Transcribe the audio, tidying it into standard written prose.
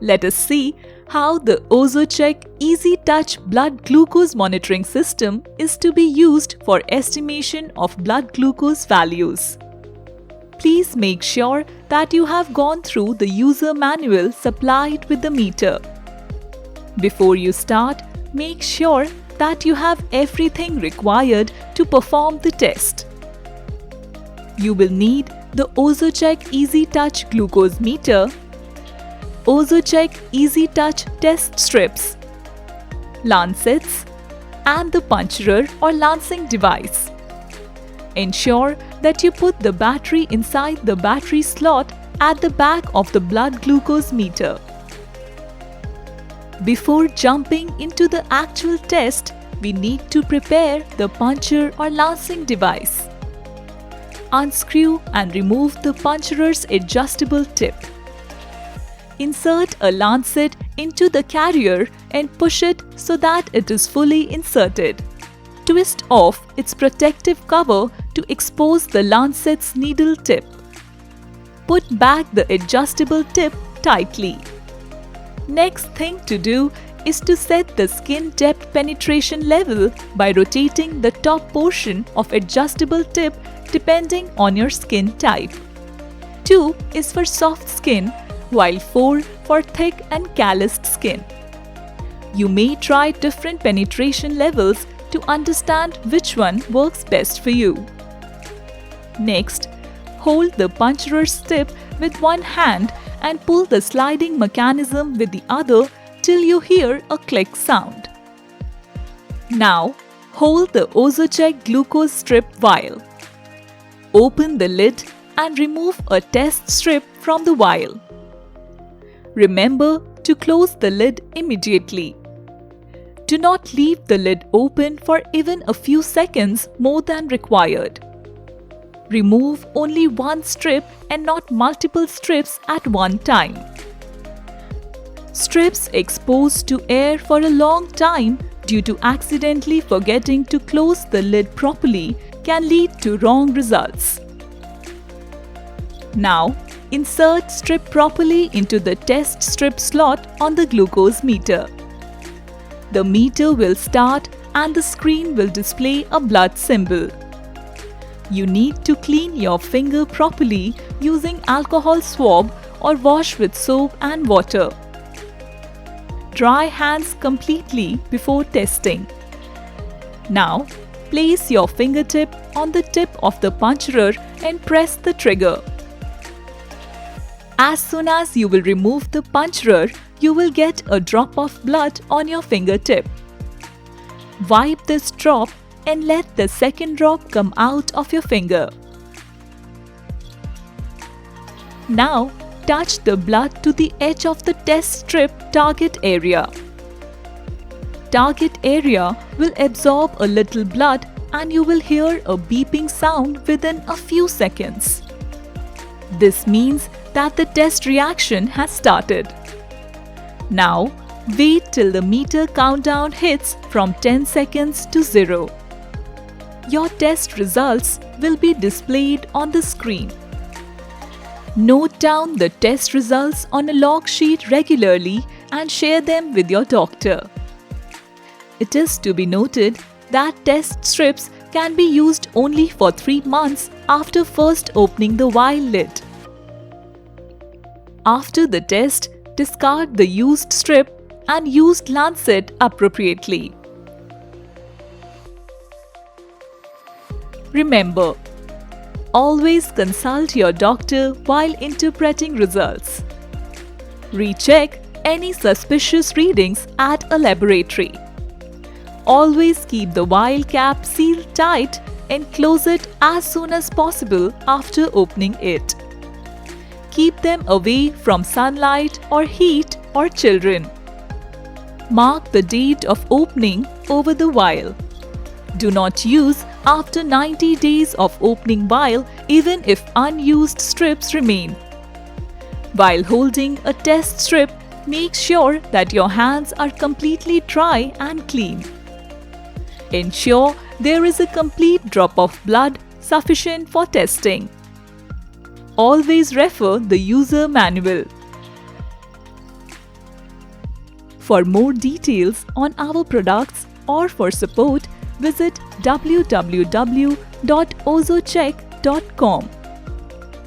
Let us see how the OzoCheck Easy Touch blood glucose monitoring system is to be used for estimation of blood glucose values. Please make sure that you have gone through the user manual supplied with the meter. Before you start, make sure that you have everything required to perform the test. You will need the OzoCheck Easy Touch glucose meter, OzoCheck Easy Touch test strips, lancets, and the puncturer or lancing device. Ensure that you put the battery inside the battery slot at the back of the blood glucose meter. Before jumping into the actual test, we need to prepare the puncture or lancing device. Unscrew and remove the puncturer's adjustable tip. Insert a lancet into the carrier and push it so that it is fully inserted. Twist off its protective cover to expose the lancet's needle tip. Put back the adjustable tip tightly. Next thing to do is to set the skin depth penetration level by rotating the top portion of adjustable tip depending on your skin type. 2 is for soft skin, while 4 for thick and calloused skin. You may try different penetration levels to understand which one works best for you. Next, hold the puncturer's tip with one hand and pull the sliding mechanism with the other till you hear a click sound. Now, hold the OzoCheck glucose strip vial. Open the lid and remove a test strip from the vial. Remember to close the lid immediately. Do not leave the lid open for even a few seconds more than required. Remove only one strip and not multiple strips at one time. Strips exposed to air for a long time due to accidentally forgetting to close the lid properly can lead to wrong results. Now, insert strip properly into the test strip slot on the glucose meter. The meter will start and the screen will display a blood symbol. You need to clean your finger properly using alcohol swab or wash with soap and water. Dry hands completely before testing. Now, place your fingertip on the tip of the puncturer and press the trigger. As soon as you will remove the puncturer, you will get a drop of blood on your fingertip. Wipe this drop and let the second drop come out of your finger. Now, touch the blood to the edge of the test strip target area. Target area will absorb a little blood and you will hear a beeping sound within a few seconds. This means that the test reaction has started. Now, wait till the meter countdown hits from 10 seconds to 0. Your test results will be displayed on the screen. Note down the test results on a log sheet regularly and share them with your doctor. It is to be noted that test strips can be used only for 3 months after first opening the vial lid. After the test, discard the used strip and used lancet appropriately. Remember, always consult your doctor while interpreting results. Recheck any suspicious readings at a laboratory. Always keep the vial cap sealed tight and close it as soon as possible after opening it. Keep them away from sunlight or heat or children. Mark the date of opening over the vial. Do not use after 90 days of opening vial even if unused strips remain. While holding a test strip, make sure that your hands are completely dry and clean. Ensure there is a complete drop of blood sufficient for testing. Always refer the user manual. For more details on our products or for support, visit www.ozocheck.com.